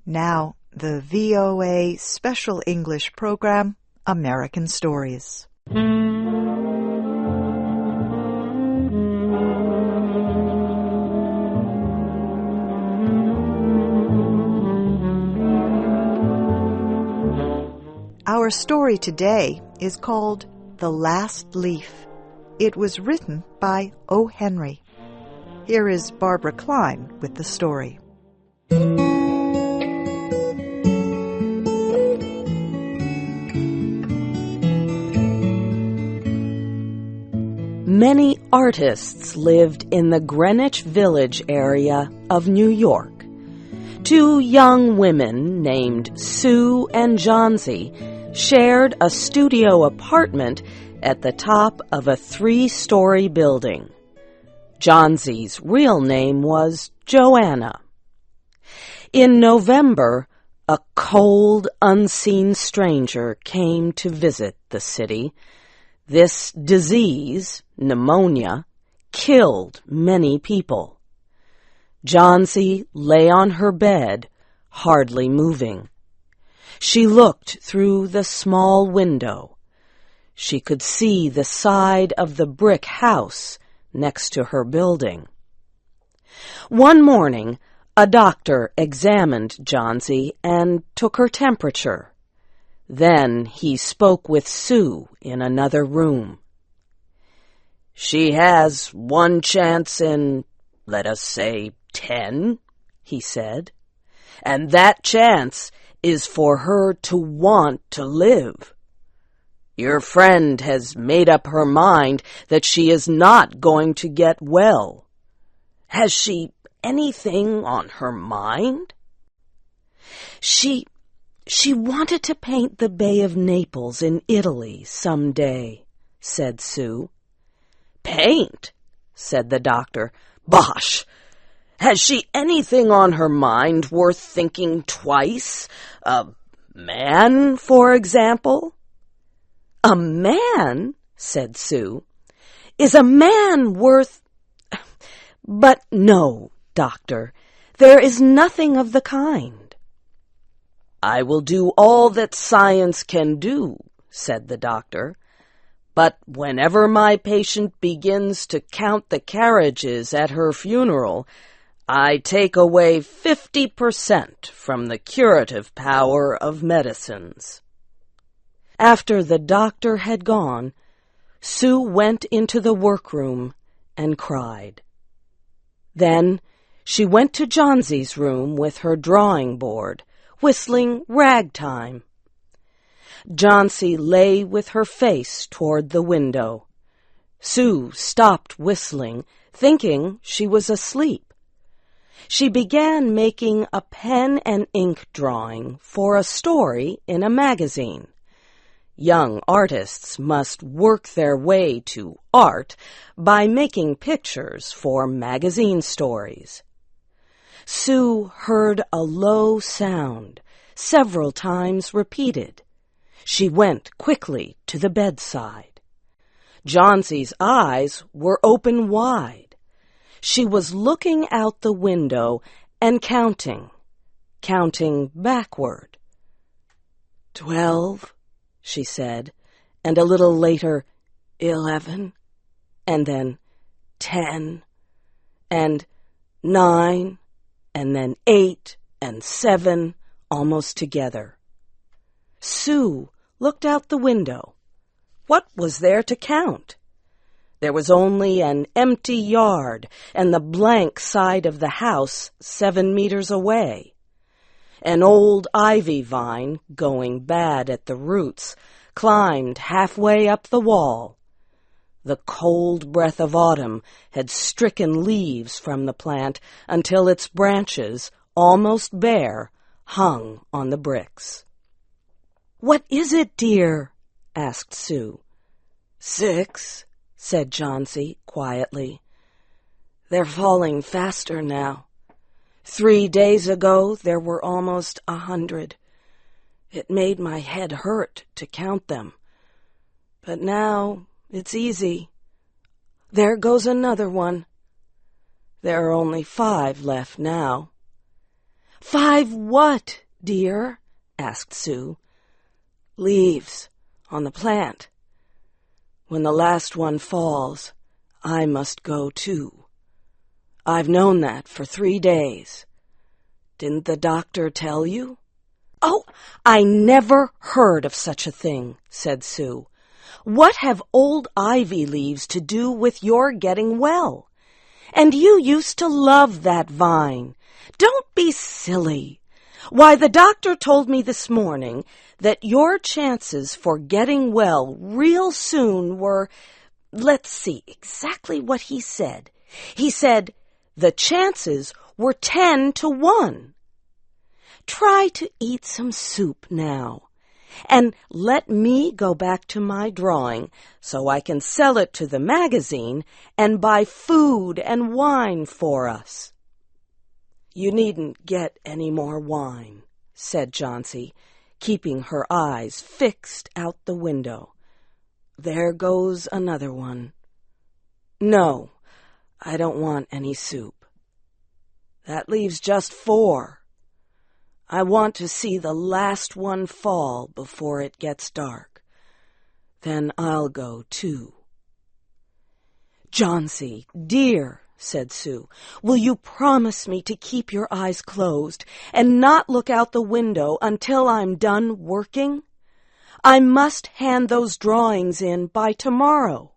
Now, the VOA Special English Program, American Stories. Our story today is called The Last Leaf. It was written by O. Henry. Here is Barbara Klein with the story. Many artists lived in the Greenwich Village area of New York. Two young women named Sue and Johnsy shared a studio apartment at the top of a 3-story building. Johnsy's real name was Joanna. In November, a cold, unseen stranger came to visit the city. This disease, pneumonia, killed many people. Johnsy lay on her bed, hardly moving. She looked through the small window. She could see the side of the brick house next to her building. One morning, a doctor examined Johnsy and took her temperature. Then he spoke with Sue in another room. "She has one chance in, let us say, 10, he said. "And that chance is for her to want to live. Your friend has made up her mind that she is not going to get well. Has she anything on her mind?" She wanted to paint the Bay of Naples in Italy some day, said Sue. "Paint?" said the doctor. "Bosh! Has she anything on her mind worth thinking twice? A man, for example?" "A man?" said Sue. "Is a man worth—" "But no, doctor, there is nothing of the kind." "I will do all that science can do," said the doctor. "But whenever my patient begins to count the carriages at her funeral, I take away 50% from the curative power of medicines." After the doctor had gone, Sue went into the workroom and cried. Then she went to Johnsy's room with her drawing board, whistling ragtime. Johnsy lay with her face toward the window. Sue stopped whistling, thinking she was asleep. She began making a pen and ink drawing for a story in a magazine. Young artists must work their way to art by making pictures for magazine stories. Sue heard a low sound, several times repeated. She went quickly to the bedside. Johnsy's eyes were open wide. She was looking out the window and counting backward. 12, she said, and a little later, 11, and then 10, and 9, and then 8 and 7, almost together. Sue looked out the window. What was there to count? There was only an empty yard and the blank side of the house 7 meters away. An old ivy vine, going bad at the roots, climbed halfway up the wall. The cold breath of autumn had stricken leaves from the plant until its branches, almost bare, hung on the bricks. "What is it, dear?" asked Sue. 6, said Johnsy quietly. "They're falling faster now. 3 days ago there were almost 100. It made my head hurt to count them. But now it's easy. There goes another one. There are only 5 left now." 5 what, dear? Asked Sue. Leaves on the plant. When the last one falls, I must go too. I've known that for 3 days. Didn't the doctor tell you? Oh, I never heard of such a thing, said Sue. What have old ivy leaves to do with your getting well? And you used to love that vine. Don't be silly. Why, the doctor told me this morning that your chances for getting well real soon were, let's see exactly what he said. He said the chances were 10 to 1. Try to eat some soup now, and let me go back to my drawing so I can sell it to the magazine and buy food and wine for us. You needn't get any more wine, said Johnsy, keeping her eyes fixed out the window. There goes another one. No, I don't want any soup. That leaves just 4. I want to see the last one fall before it gets dark. Then I'll go too. Johnsy, dear, said Sue, will you promise me to keep your eyes closed and not look out the window until I'm done working? I must hand those drawings in by tomorrow.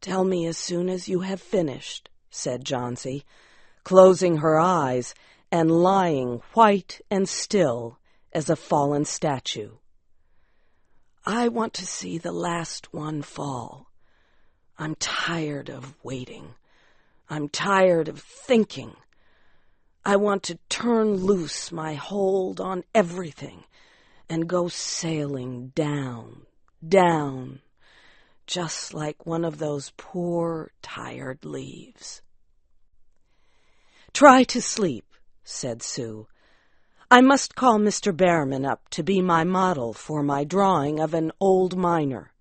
Tell me as soon as you have finished, said Johnsy, closing her eyes and lying white and still as a fallen statue. I want to see the last one fall. I'm tired of waiting. I'm tired of thinking. I want to turn loose my hold on everything and go sailing down, down, just like one of those poor, tired leaves. Try to sleep, said Sue. I must call Mr. Behrman up to be my model for my drawing of an old miner.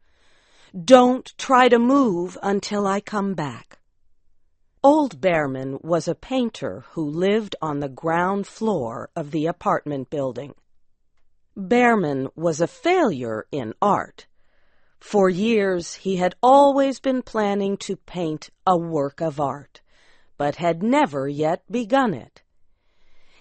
Don't try to move until I come back. Old Behrman was a painter who lived on the ground floor of the apartment building. Behrman was a failure in art. For years he had always been planning to paint a work of art, but had never yet begun it.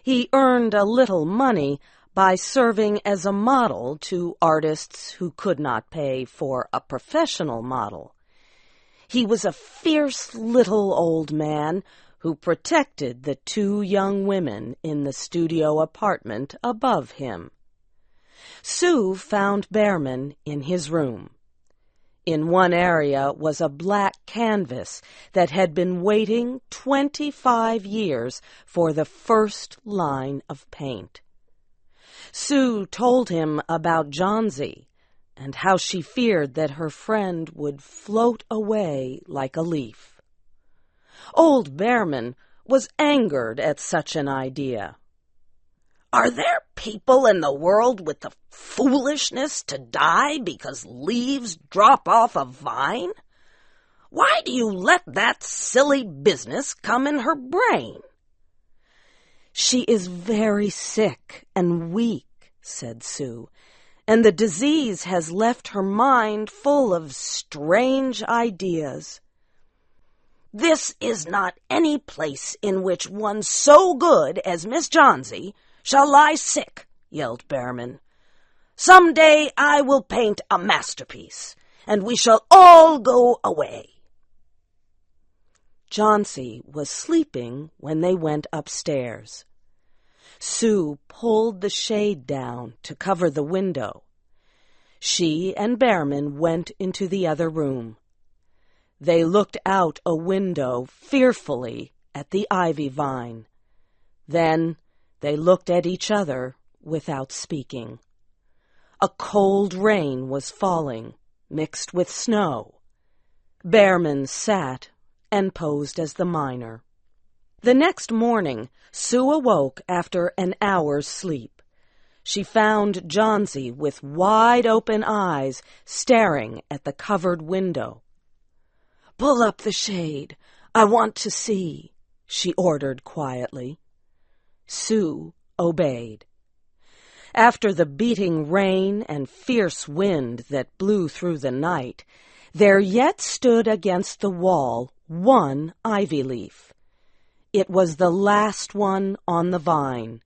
He earned a little money by serving as a model to artists who could not pay for a professional model. He was a fierce little old man who protected the 2 young women in the studio apartment above him. Sue found Behrman in his room. In one area was a black canvas that had been waiting 25 years for the first line of paint. Sue told him about Johnsy and how she feared that her friend would float away like a leaf. Old Behrman was angered at such an idea. Are there people in the world with the foolishness to die because leaves drop off a vine? Why do you let that silly business come in her brain? She is very sick and weak, said Sue, and the disease has left her mind full of strange ideas. This is not any place in which one so good as Miss Johnsy shall lie sick, yelled Behrman. Some day I will paint a masterpiece, and we shall all go away. Johnsy was sleeping when they went upstairs. Sue pulled the shade down to cover the window. She and Behrman went into the other room. They looked out a window fearfully at the ivy vine. Then they looked at each other without speaking. A cold rain was falling, mixed with snow. Behrman sat and posed as the miner. The next morning, Sue awoke after an hour's sleep. She found Johnsy with wide-open eyes staring at the covered window. "Pull up the shade. I want to see," she ordered quietly. Sue obeyed. After the beating rain and fierce wind that blew through the night, there yet stood against the wall one ivy leaf. It was the last one on the vine.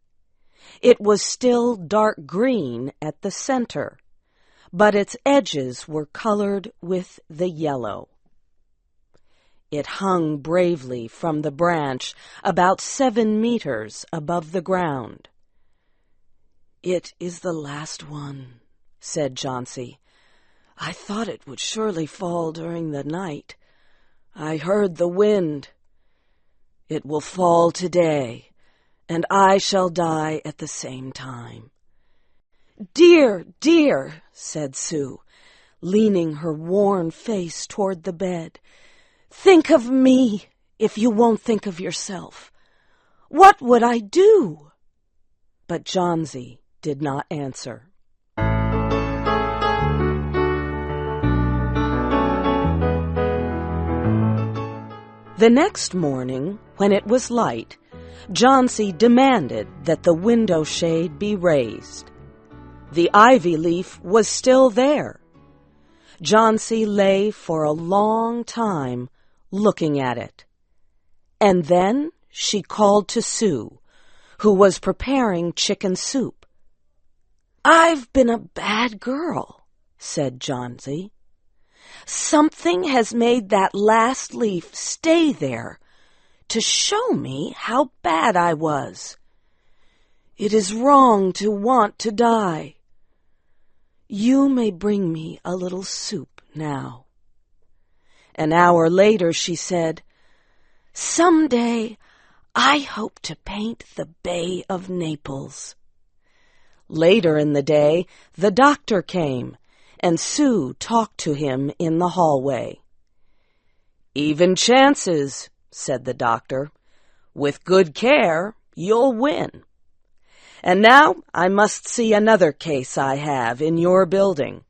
It was still dark green at the center, but its edges were colored with the yellow. It hung bravely from the branch about 7 meters above the ground. "It is the last one," said Johnsy. "I thought it would surely fall during the night. I heard the wind. It will fall today, and I shall die at the same time." "Dear, dear," said Sue, leaning her worn face toward the bed, "think of me if you won't think of yourself. What would I do?" But Johnsy did not answer. The next morning, when it was light, Johnsy demanded that the window shade be raised. The ivy leaf was still there. Johnsy lay for a long time looking at it. And then she called to Sue, who was preparing chicken soup. "I've been a bad girl," said Johnsy. "Something has made that last leaf stay there to show me how bad I was. It is wrong to want to die. You may bring me a little soup now." An hour later she said, "Someday I hope to paint the Bay of Naples." Later in the day, the doctor came, and Sue talked to him in the hallway. "Even chances," said the doctor. "With good care, you'll win. And now I must see another case I have in your building.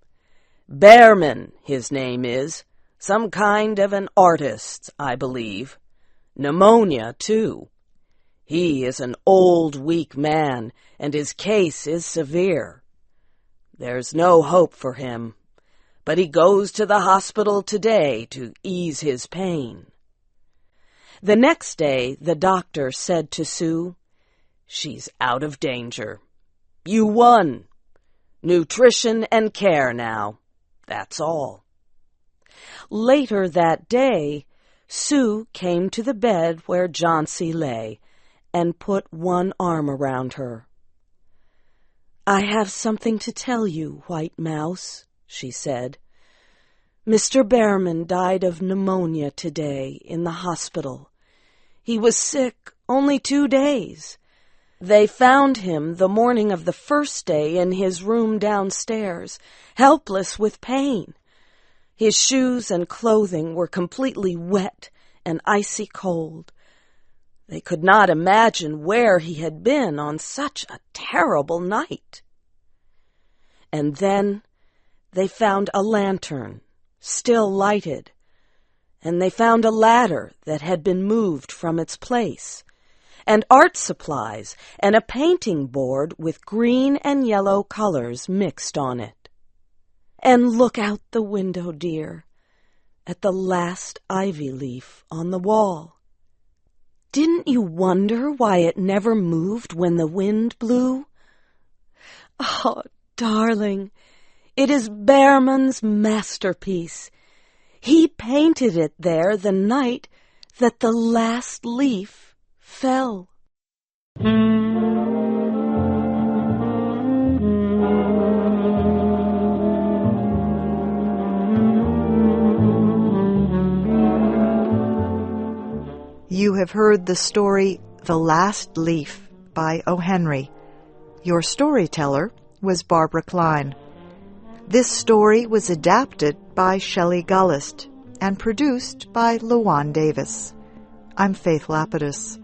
Behrman, his name is. Some kind of an artist, I believe. Pneumonia, too. He is an old, weak man, and his case is severe. There's no hope for him, but he goes to the hospital today to ease his pain." The next day the doctor said to Sue, "She's out of danger. You won. Nutrition and care now. That's all." Later that day, Sue came to the bed where Johnsy lay and put one arm around her. "I have something to tell you, White Mouse," she said. "Mr. Behrman died of pneumonia today in the hospital. He was sick only 2 days. They found him the morning of the first day in his room downstairs, helpless with pain. His shoes and clothing were completely wet and icy cold. They could not imagine where he had been on such a terrible night. And then they found a lantern, still lighted, and they found a ladder that had been moved from its place, and art supplies and a painting board with green and yellow colors mixed on it. And look out the window, dear, at the last ivy leaf on the wall. Didn't you wonder why it never moved when the wind blew? Oh, darling, it is Behrman's masterpiece. He painted it there the night that the last leaf fell." You have heard the story The Last Leaf by O. Henry. Your storyteller was Barbara Klein. This story was adapted by Shelley Gullist and produced by Luan Davis. I'm Faith Lapidus.